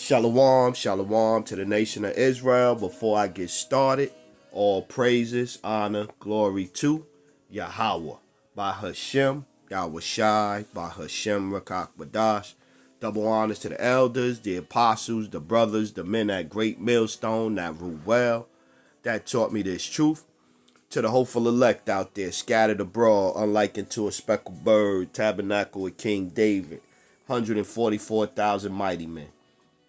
Shalom, shalom to the nation of Israel. Before I get started, all praises, honor, glory to Yahweh. By Hashem, Yahweh Shai, by Hashem Rakak Badash. Double honors to the elders, the apostles, the brothers, the men at Great Millstone that rule well, that taught me this truth. To the hopeful elect out there, scattered abroad, unlike unto a speckled bird, tabernacle with King David, 144,000 mighty men.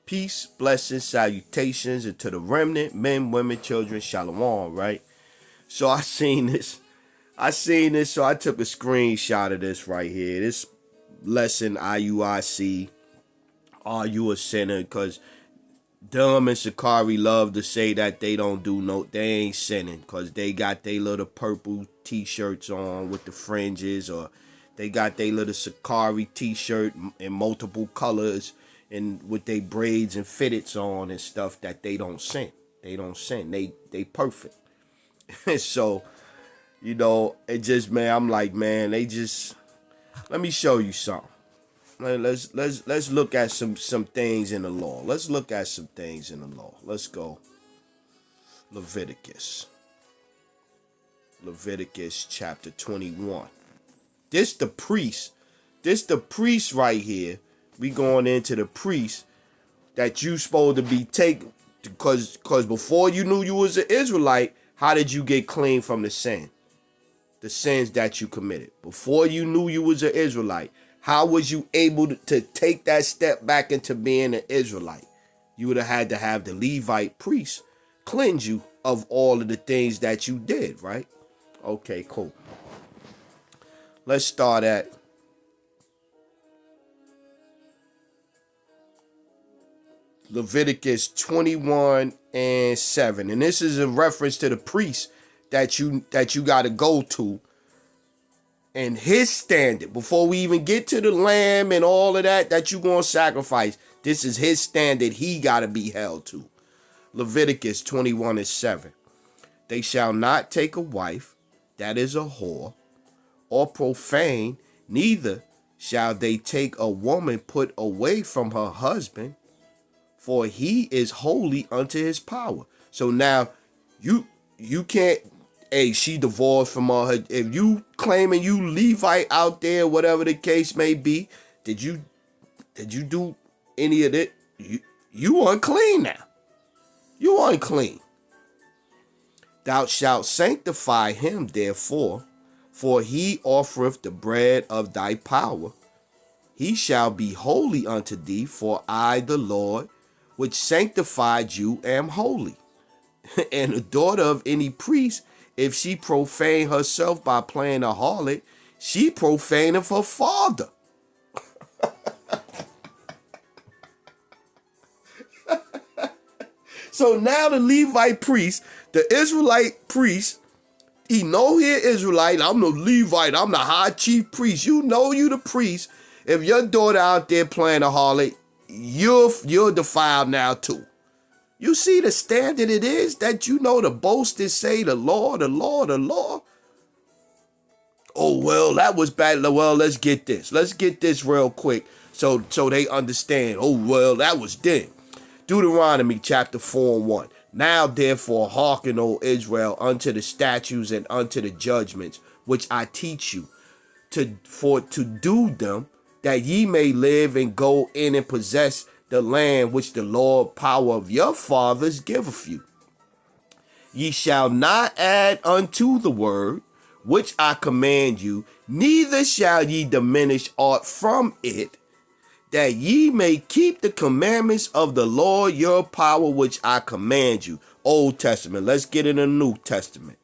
Peace, blessings, salutations, and to the remnant, men, women, children, shalom, right? So I seen this, so I took a screenshot of this right here. This lesson, IUIC, Are You a Sinner? Because Dumb and Sicarri love to say that they ain't sinning, because they got their little purple t-shirts on with the fringes, or they got their little Sicarri t-shirt in multiple colors, and with their braids and fitteds on and stuff, that they don't sin. They don't sin. They perfect. So, it just, man, I'm like, man, let me show you something. Let's look at some things in the law. Let's look at some things in the law. Let's go. Leviticus chapter 21. This the priest right here. We going into the priest that you supposed to be taken, because before you knew you was an Israelite, how did you get clean from the sins that you committed? Before you knew you was an Israelite, how was you able to take that step back into being an Israelite? You would have had to have the Levite priest cleanse you of all of the things that you did, right? Okay, cool. Let's start at Leviticus 21:7. And this is in reference to the priest that you got to go to, and his standard. Before we even get to the lamb and all of that you going to sacrifice, this is his standard he got to be held to. Leviticus 21:7. They shall not take a wife that is a whore or profane, neither shall they take a woman put away from her husband, for he is holy unto his power. So now you can't, hey, she divorced from her. If you claiming you Levite out there, whatever the case may be, did you do any of it? You unclean now. You unclean. Thou shalt sanctify him, therefore, for he offereth the bread of thy power. He shall be holy unto thee, for I, the Lord, which sanctified you, am holy. And the daughter of any priest, if she profane herself by playing a harlot, she profaneth her father. So now the Levite priest, the Israelite priest, he know he Israelite. I'm the Levite. I'm the high chief priest. You know you the priest. If your daughter out there playing a harlot, you're defiled now too. You see the standard it is that the boasters say the law, the law, the law. Oh, well, that was bad. Well, let's get this. Let's get this real quick so they understand. Oh, well, that was then. Deuteronomy chapter 4:1. Now, therefore, hearken, O Israel, unto the statutes and unto the judgments, which I teach you, to do them, that ye may live and go in and possess the land which the Lord power of your fathers giveth you. Ye shall not add unto the word which I command you, neither shall ye diminish aught from it, that ye may keep the commandments of the Lord your power which I command you. Old Testament. Let's get in the New Testament.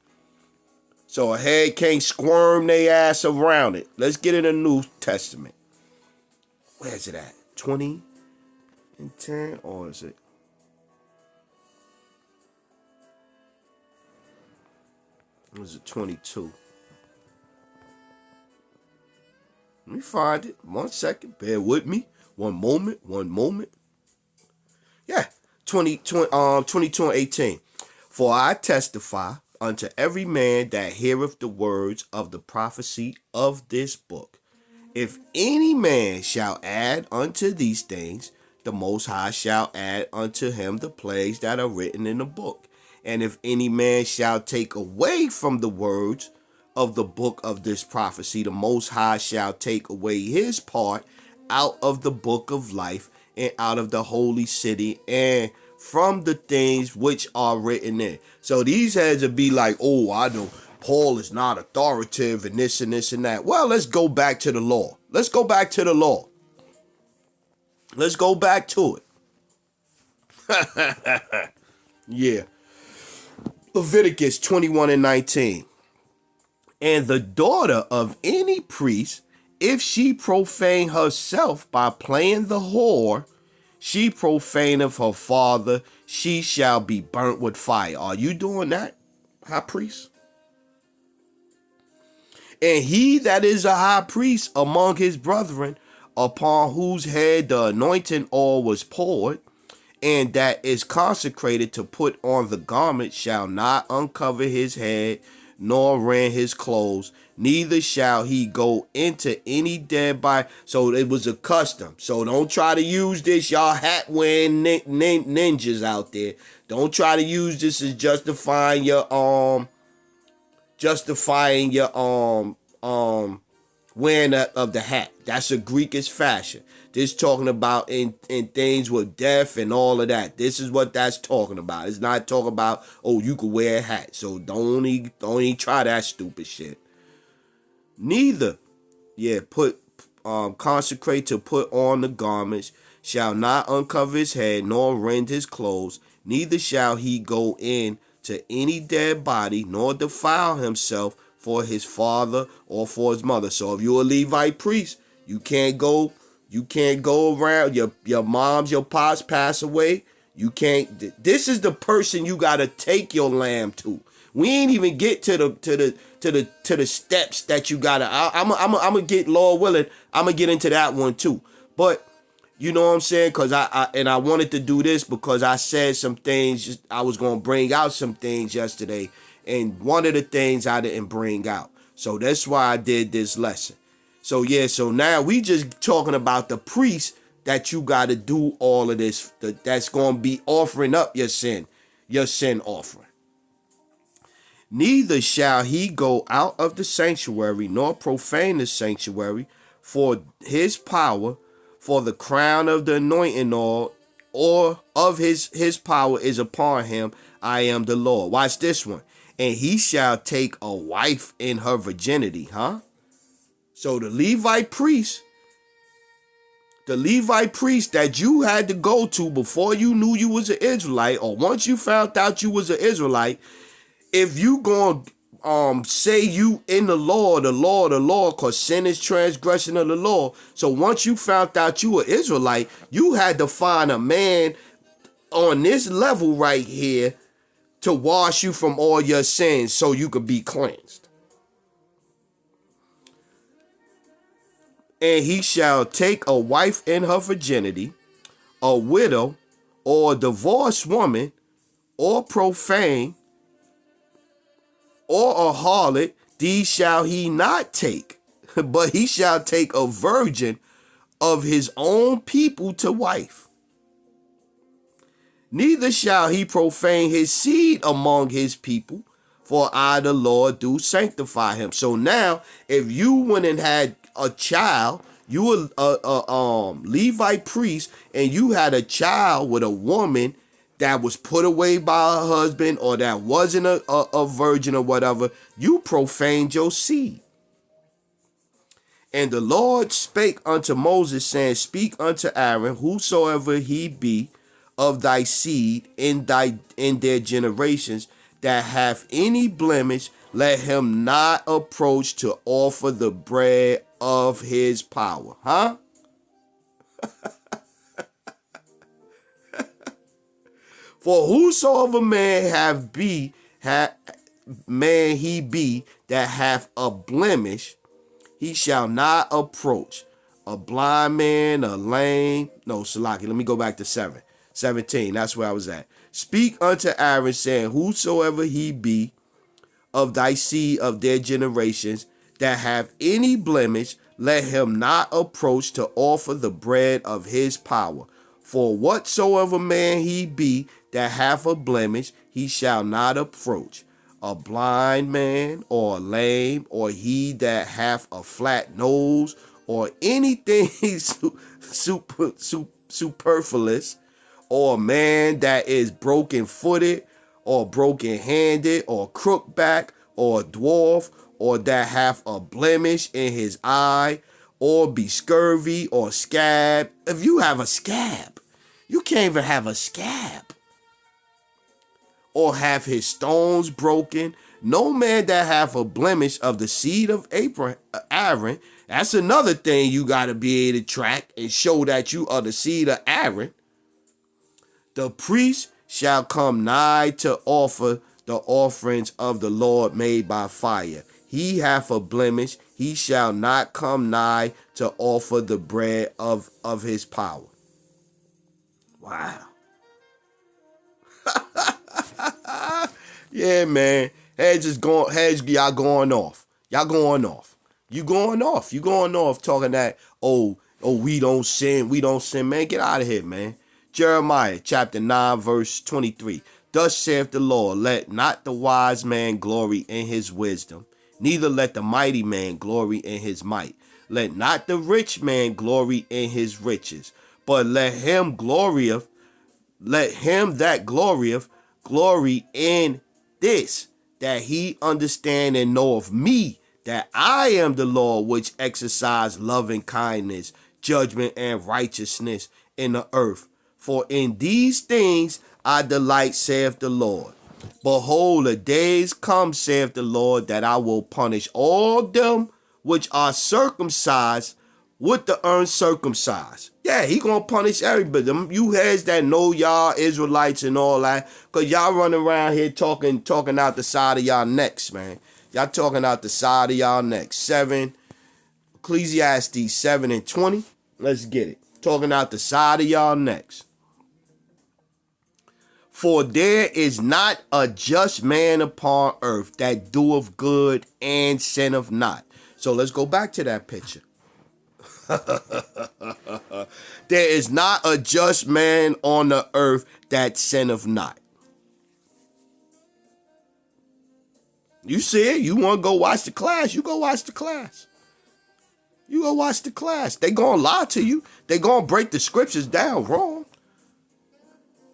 So a head can't squirm their ass around it. Let's get in the New Testament. Where's it at? 20:10, or is it? Or is it 22? Let me find it. 1 second. Bear with me. One moment. Yeah. 22:18. For I testify unto every man that heareth the words of the prophecy of this book. If any man shall add unto these things, the Most High shall add unto him the plagues that are written in the book. And if any man shall take away from the words of the book of this prophecy, the Most High shall take away his part out of the book of life and out of the holy city and from the things which are written in. So these heads would be like, oh, I know Paul is not authoritative and this and this and that. Well, let's go back to the law. Let's go back to the law. Let's go back to it. Yeah. Leviticus 21:19. And the daughter of any priest, if she profane herself by playing the whore, she profaneth her father, she shall be burnt with fire. Are you doing that, high priest? And he that is a high priest among his brethren, upon whose head the anointing oil was poured, and that is consecrated to put on the garment, shall not uncover his head, nor rend his clothes, neither shall he go into any dead body. So it was a custom. So don't try to use this, y'all hat wearing ninjas out there. Don't try to use this as justifying your wearing of the hat. That's a Greekish fashion. This talking about in things with death and all of that. This is what that's talking about. It's not talking about, oh, you could wear a hat. So don't even try that stupid shit. Neither, consecrate to put on the garments, shall not uncover his head, nor rend his clothes, neither shall he go in to any dead body, nor defile himself for his father or for his mother. So if you're a Levite priest, you can't go around your moms, your pops pass away. You can't. This is the person you gotta take your lamb to. We ain't even get to the steps that you gotta. I'm gonna get, Lord willing, I'm gonna get into that one too. But you know what I'm saying? Because I wanted to do this because I said some things. I was gonna bring out some things yesterday, and one of the things I didn't bring out. So that's why I did this lesson. So so now we just talking about the priest that you got to do all of this. That's going to be offering up your sin offering. Neither shall he go out of the sanctuary, nor profane the sanctuary, for his power, for the crown of the anointing oil, or of his power is upon him. I am the Lord. Watch this one. And he shall take a wife in her virginity, So the Levite priest that you had to go to before you knew you was an Israelite, or once you found out you was an Israelite, if you gonna say you in the law, because sin is transgression of the law. So once you found out you were Israelite, you had to find a man on this level right here to wash you from all your sins so you could be cleansed. And he shall take a wife in her virginity, a widow, or a divorced woman, or profane, or a harlot, these shall he not take, but he shall take a virgin of his own people to wife. Neither shall he profane his seed among his people, for I, the Lord, do sanctify him. So now, if you went and had a child, you were a Levite priest, and you had a child with a woman that was put away by her husband, or that wasn't a virgin or whatever, you profaned your seed. And the Lord spake unto Moses, saying, speak unto Aaron, whosoever he be of thy seed in their generations, that hath any blemish, let him not approach to offer the bread of his power. For whosoever man he be that hath a blemish, he shall not approach. A blind man, a lame. No, Salaki, let me go back to 17. That's where I was at. Speak unto Aaron, saying, whosoever he be of thy seed of their generations, that have any blemish, let him not approach to offer the bread of his power. For whatsoever man he be that hath a blemish, he shall not approach. A blind man, or lame, or he that hath a flat nose, or anything superfluous, or a man that is broken footed, or broken handed, or crook back, or a dwarf, or that hath a blemish in his eye, or be scurvy, or scab. If you have a scab, you can't even have a scab. Or have his stones broken. No man that hath a blemish of the seed of Aaron. That's another thing you got to be able to track and show that you are the seed of Aaron. The priest shall come nigh to offer the offerings of the Lord made by fire. He hath a blemish, he shall not come nigh to offer the bread of his power. Wow. Yeah, man. Y'all going off. Y'all going off. You going off. You going off talking that, we don't sin. We don't sin, man. Get out of here, man. Jeremiah chapter 9, verse 23. Thus saith the Lord, let not the wise man glory in his wisdom, neither let the mighty man glory in his might. Let not the rich man glory in his riches, but let him that glorieth glory in this, that he understand and know of me, that I am the Lord which exercise loving kindness, judgment, and righteousness in the earth. For in these things I delight, saith the Lord. Behold, the days come, saith the Lord, that I will punish all them which are circumcised with the uncircumcised. Yeah, he gonna punish everybody. Them you heads that know y'all Israelites and all that, cause y'all running around here talking out the side of y'all necks, man. Y'all talking out the side of y'all necks. Ecclesiastes 7 and 20. Let's get it. Talking out the side of y'all necks. For there is not a just man upon earth that doeth good and sinneth not. So let's go back to that picture. There is not a just man on the earth that sinneth not. You see it? You want to go watch the class? You go watch the class. You go watch the class. They gonna lie to you. They gonna break the scriptures down wrong.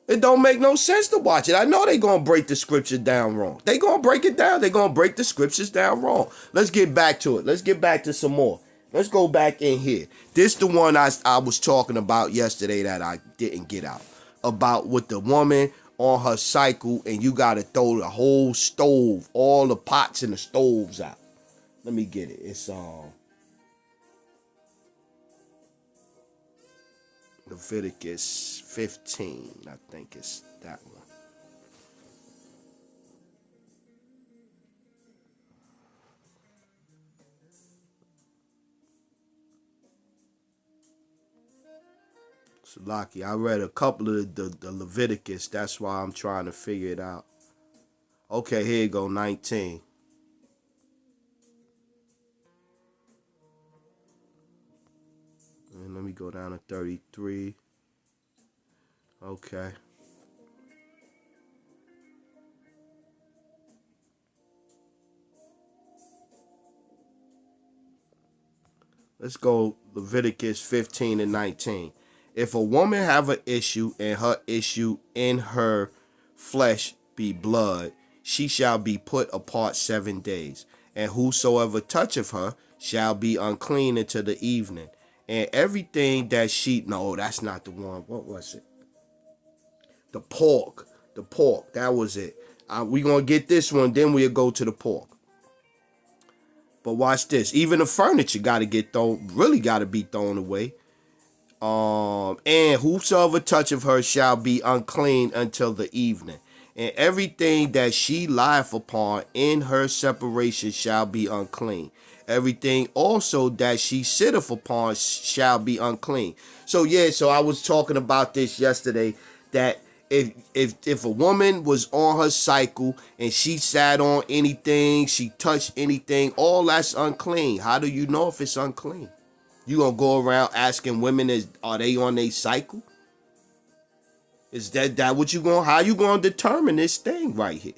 It don't make no sense to watch it. I know they gonna break the scriptures down wrong. They gonna break it down. They gonna break the scriptures down wrong. Let's get back to it. Let's get back to some more. Let's go back in here. This the one I was talking about yesterday that I didn't get out. About with the woman on her cycle and you got to throw the whole stove, all the pots and the stoves out. Let me get it. It's Leviticus 15. I think it's that one. Lucky. I read a couple of the Leviticus. That's why I'm trying to figure it out. Okay, here you go, 19. And let me go down to 33. Okay. Let's go Leviticus 15 and 19. If a woman have an issue, and her issue in her flesh be blood, she shall be put apart 7 days. And whosoever toucheth her shall be unclean until the evening. And everything that no, that's not the one. What was it? The pork. That was it. We gonna get this one, then we'll go to the pork. But watch this. Even the furniture gotta be thrown away. And whosoever toucheth her shall be unclean until the evening. And everything that she lieth upon in her separation shall be unclean. Everything also that she sitteth upon shall be unclean. So I was talking about this yesterday, that if a woman was on her cycle and she sat on anything, she touched anything, all that's unclean. How do you know if it's unclean? You gonna go around asking women, are they on their cycle? Is that what you going? How you going to determine this thing right here?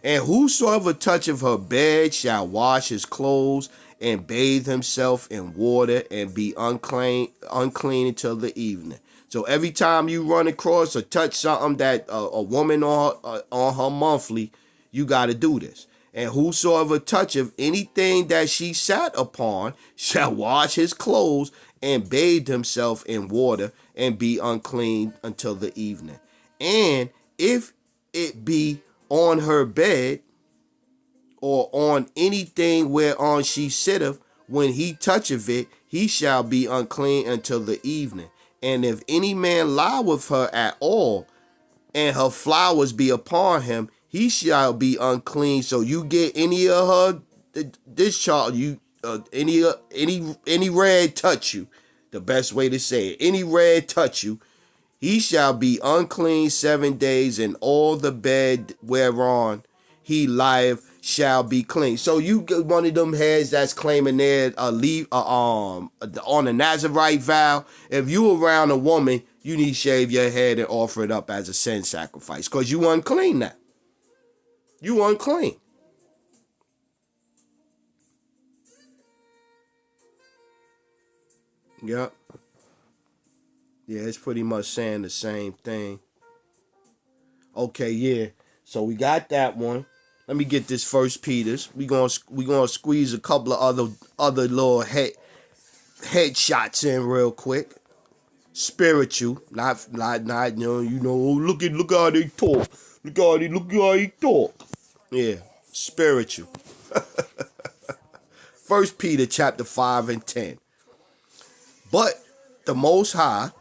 And whosoever toucheth her bed shall wash his clothes and bathe himself in water and be unclean until the evening. So every time you run across or touch something that a woman on her monthly, you got to do this. And whosoever toucheth anything that she sat upon shall wash his clothes and bathe himself in water and be unclean until the evening. And if it be on her bed or on anything whereon she sitteth, when he toucheth it, he shall be unclean until the evening. And if any man lie with her at all, and her flowers be upon him, he shall be unclean. So you get any of her discharge, any red touch you, the best way to say it, any red touch you, he shall be unclean 7 days, and all the bed whereon he lieth shall be clean. So you get one of them heads that's claiming they're on a Nazarite vow. If you around a woman, you need to shave your head and offer it up as a sin sacrifice, because you unclean now. You unclean. Yep. Yeah, it's pretty much saying the same thing. Okay, yeah. So we got that one. Let me get this First Peter's. We gonna squeeze a couple of other little headshots in real quick. Spiritual, not look how they talk. Look how they talk. Yeah, spiritual. First Peter chapter 5 and 10. But the Most High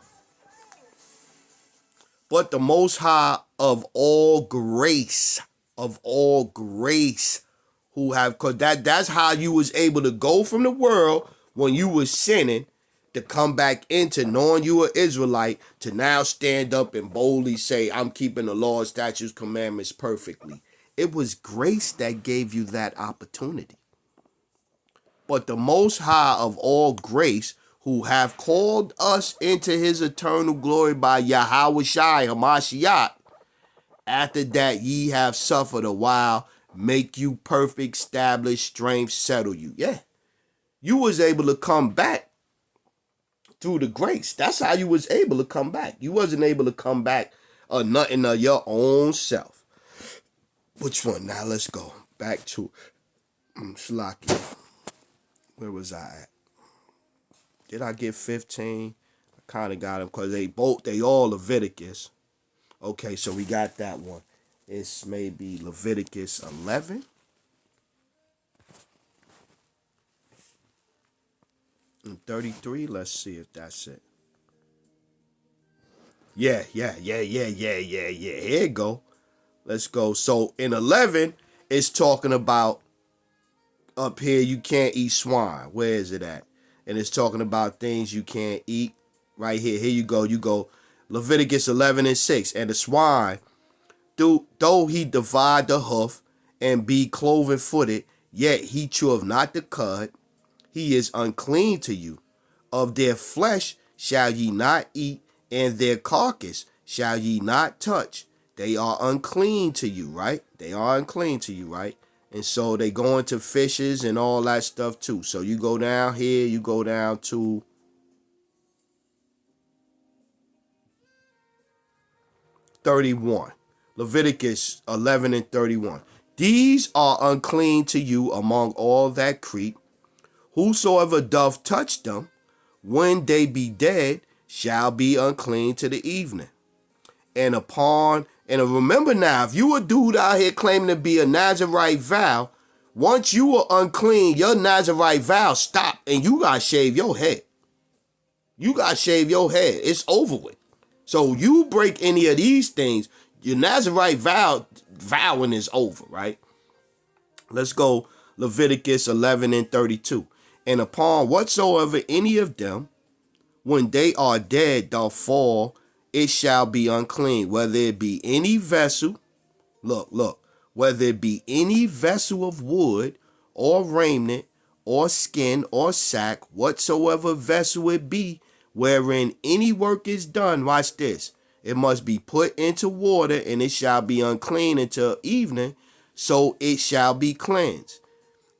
of all grace, who have, cause that's how you was able to go from the world when you was sinning to come back into knowing you were Israelite, to now stand up and boldly say, I'm keeping the law, statutes, commandments perfectly. It was grace that gave you that opportunity. But the Most High of all grace, who have called us into his eternal glory by Yahushua Hamashiach, after that ye have suffered a while, make you perfect, establish, strength, settle you. Yeah. You was able to come back through the grace. That's how you was able to come back. You wasn't able to come back nothing of your own self. Which one? Now let's go back to Shlaki. Where was I at? Did I get 15? I kind of got them because they all Leviticus. Okay, so we got that one. It's maybe Leviticus 11. And 33. Let's see if that's it. Yeah. Here you go. Let's go. So in 11, it's talking about up here, you can't eat swine. Where is it at? And it's talking about things you can't eat. Right here. Here you go. You go. Leviticus 11 and 6. And the swine, though he divide the hoof and be cloven footed, yet he cheweth not the cud. He is unclean to you. Of their flesh shall ye not eat, and their carcass shall ye not touch. They are unclean to you, right? They are unclean to you, right? And so they go into fishes and all that stuff too. So you go down here, you go down to (31). Leviticus 11 and 31. These are unclean to you among all that creep. Whosoever doth touch them, when they be dead, shall be unclean to the evening. And remember now, if you a dude out here claiming to be a Nazarite vow, once you are unclean, your Nazarite vow stop, and you got to shave your head. You got to shave your head. It's over with. So you break any of these things, your Nazarite vowing is over, right? Let's go Leviticus 11 and 32. And upon whatsoever any of them, when they are dead, doth fall, it shall be unclean, whether it be any vessel, whether it be any vessel of wood, or raiment, or skin, or sack, whatsoever vessel it be, wherein any work is done, watch this, It must be put into water, and it shall be unclean until evening, so it shall be cleansed.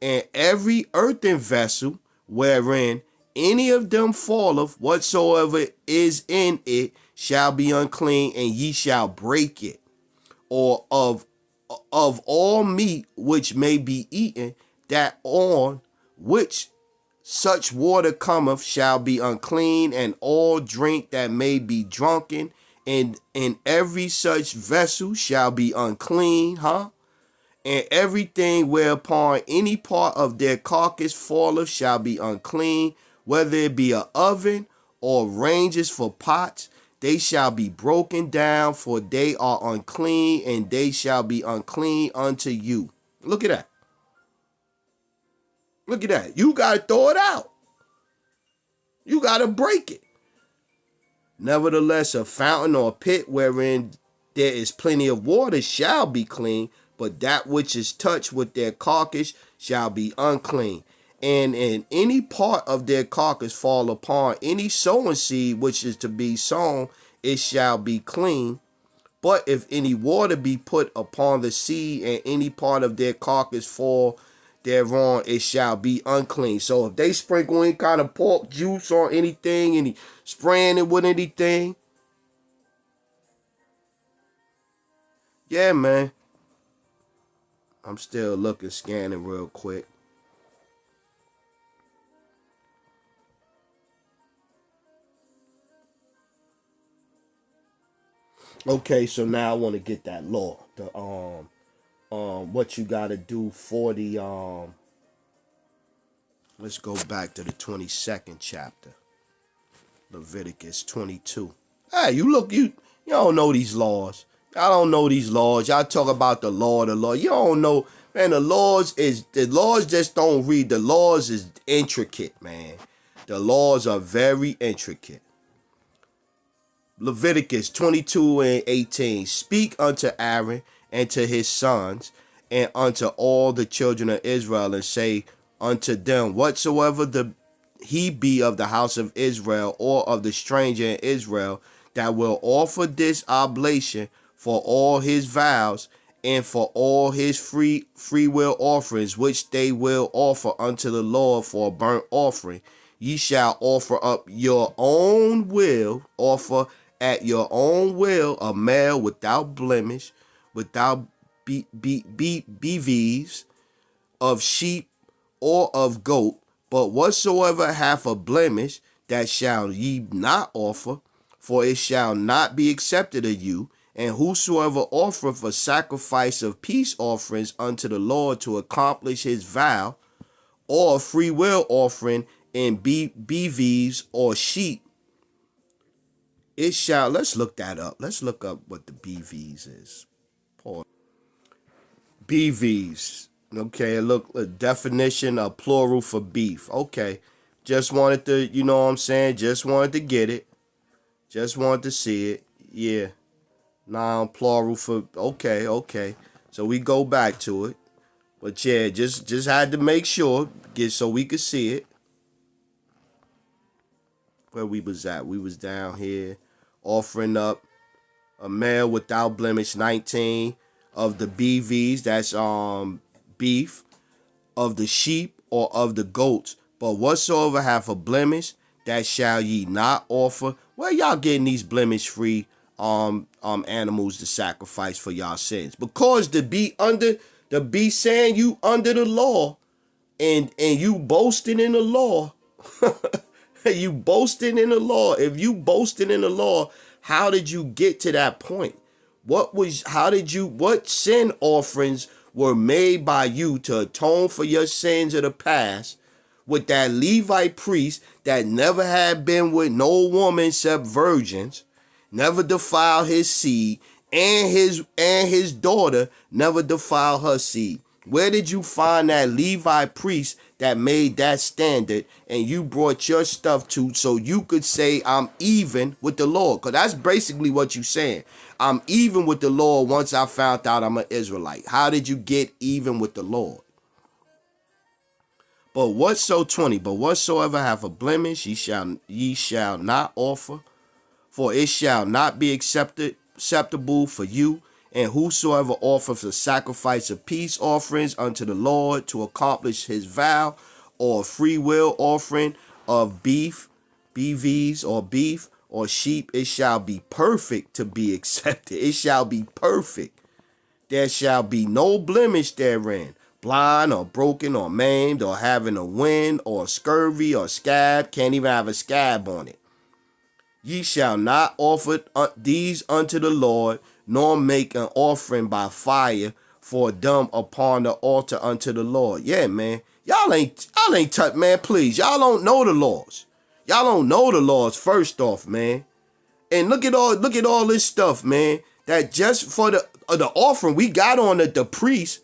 And every earthen vessel wherein any of them falleth, whatsoever is in it, shall be unclean, and ye shall break it. Or of all meat which may be eaten, that on which such water cometh shall be unclean, and all drink that may be drunken, and in every such vessel shall be unclean, and everything whereupon any part of their carcass falleth shall be unclean, whether it be a oven or ranges for pots, they shall be broken down, for they are unclean, and they shall be unclean unto you. Look at that. Look at that. You got to throw it out. You got to break it. Nevertheless, a fountain or a pit wherein there is plenty of water shall be clean, but that which is touched with their carcass shall be unclean. And in any part of their carcass fall upon any sowing seed which is to be sown, it shall be clean. But if any water be put upon the seed, and any part of their carcass fall thereon, it shall be unclean. So if they sprinkle any kind of pork juice or anything, and spraying it with anything, yeah, man. I'm still looking, scanning real quick. Okay, so now I want to get that law. The what you gotta do for the let's go back to the 22nd chapter. Leviticus 22. Hey, you don't know these laws. Y'all don't know these laws. Y'all talk about the law, the law. You don't know, man. The laws just don't read. The laws is intricate, man. The laws are very intricate. Leviticus 22 and 18. Speak unto Aaron and to his sons and unto all the children of Israel, and say unto them, whatsoever he be of the house of Israel, or of the stranger in Israel, that will offer this oblation for all his vows, and for all his free will offerings, which they will offer unto the Lord for a burnt offering, ye shall offer up your own will, offer at your own will a male without blemish, without beeves, of sheep or of goat. But whatsoever hath a blemish, that shall ye not offer, for it shall not be accepted of you. And whosoever offereth a sacrifice of peace offerings unto the Lord to accomplish his vow, or a free will offering in beeves or sheep, it shall, let's look that up. Let's look up what the beeves is. Pause. Beeves. Okay, look, a definition, a plural for beef. Okay, just wanted to, you know what I'm saying? Just wanted to get it. Just wanted to see it. Yeah. Noun plural for, okay. So we go back to it. But yeah, just had to make sure, so we could see it. Where we was at. We was down here offering up a male without blemish, 19 of the BVs, that's beef, of the sheep or of the goats. But whatsoever hath a blemish, that shall ye not offer. Where y'all getting these blemish free animals to sacrifice for y'all sins? Because to be saying you under the law, and you boasting in the law, you boasting in the law. If you boasting in the law, how did you get to that point? What sin offerings were made by you to atone for your sins of the past, with that Levite priest that never had been with no woman except virgins, never defiled his seed, and his daughter never defiled her seed? Where did you find that Levi priest that made that standard, and you brought your stuff to, so you could say I'm even with the Lord? Because that's basically what you're saying. I'm even with the Lord once I found out I'm an Israelite. How did you get even with the Lord? But whatsoever have a blemish, ye shall not offer. For it shall not be acceptable for you, and whosoever offers a sacrifice of peace offerings unto the Lord to accomplish his vow, or a free will offering of beef, BVs, or beef, or sheep, it shall be perfect to be accepted. It shall be perfect. There shall be no blemish therein, blind or broken or maimed or having a wind or scurvy or scab. Can't even have a scab on it. Ye shall not offer these unto the Lord, nor make an offering by fire for them upon the altar unto the Lord. Yeah, man. Y'all ain't touch, man. Please, y'all don't know the laws. Y'all don't know the laws. First off, man. And look at all this stuff, man. That just for the offering we got on the priest.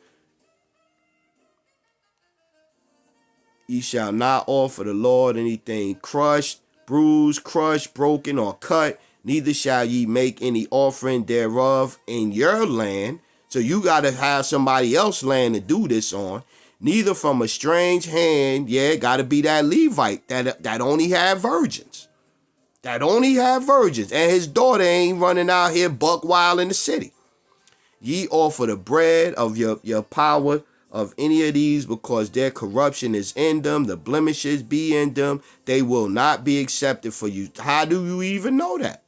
Ye shall not offer the Lord anything crushed, bruised, crushed, broken, or cut. Neither shall ye make any offering thereof in your land. So you got to have somebody else's land to do this on. Neither from a strange hand. Yeah, got to be that Levite that only have virgins. That only have virgins. And his daughter ain't running out here buck wild in the city. Ye offer the bread of your power of any of these, because their corruption is in them, the blemishes be in them, they will not be accepted for you. How do you even know that?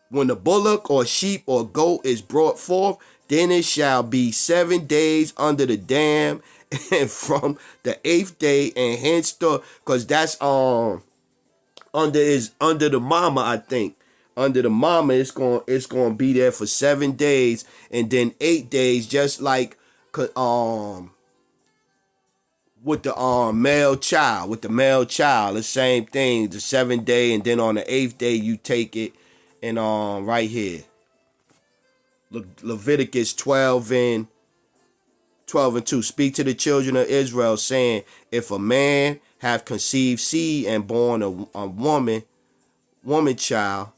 When the bullock or sheep or goat is brought forth, then it shall be 7 days under the dam, and from the 8th day and henceforth, because that's under the mama, I think. Under the mama, it's gonna be there for 7 days, and then 8 days, just like with the male child, the same thing. The 7th day, and then on the 8th day you take it, and right here, Leviticus 12:2. Speak to the children of Israel, saying, if a man have conceived seed and born a woman child,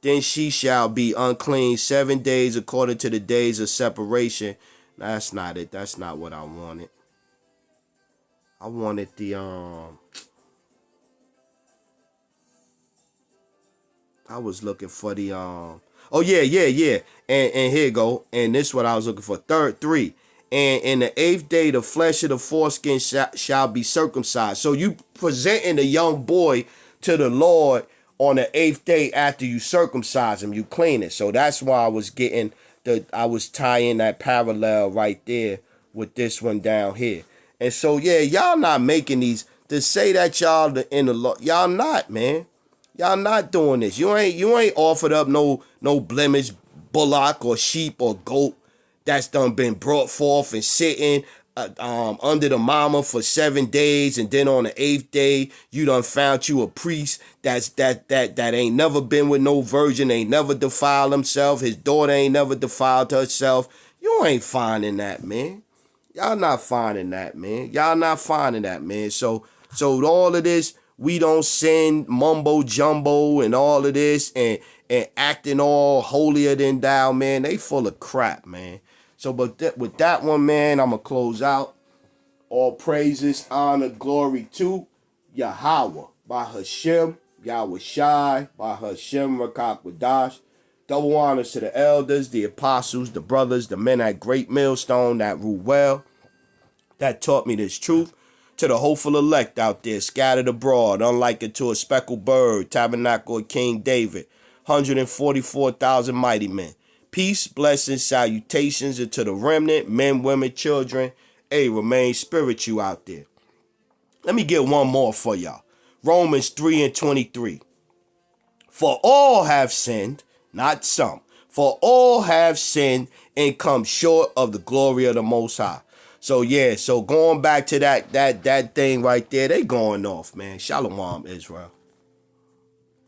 then she shall be unclean 7 days according to the days of separation. That's not it. That's not what I wanted. I wanted the I was looking for the oh yeah. And here you go. And this is what I was looking for. 3. And in the 8th day the flesh of the foreskin shall be circumcised. So you presenting the young boy to the Lord on the 8th day after you circumcise him, you clean it. So that's why I was tying that parallel right there with this one down here. And so yeah, y'all not making these to say that y'all in the law. Y'all not, man. Y'all not doing this. You ain't offered up no blemish bullock or sheep or goat that's done been brought forth and sitting under the mama for 7 days, and then on the 8th day you done found you a priest that ain't never been with no virgin, ain't never defiled himself, his daughter ain't never defiled herself. You ain't finding that, man. Y'all not finding that, man. So all of this, we don't send mumbo jumbo and all of this and acting all holier than thou, man. They full of crap, man. So, but with that one, man, I'm going to close out. All praises, honor, glory to Yahweh by Hashem, Yahweh Shai by Hashem Rakak Wadash. Double honors to the elders, the apostles, the brothers, the men at Great Millstone that rule well, that taught me this truth. To the hopeful elect out there, scattered abroad, unlike it to a speckled bird, tabernacle of King David, 144,000 mighty men. Peace, blessings, salutations into the remnant, men, women, children. Hey, remain spiritual out there. Let me get one more for y'all. Romans 3:23. For all have sinned, not some. For all have sinned and come short of the glory of the Most High. So yeah, so going back to that thing right there, they going off, man. Shalom, Israel.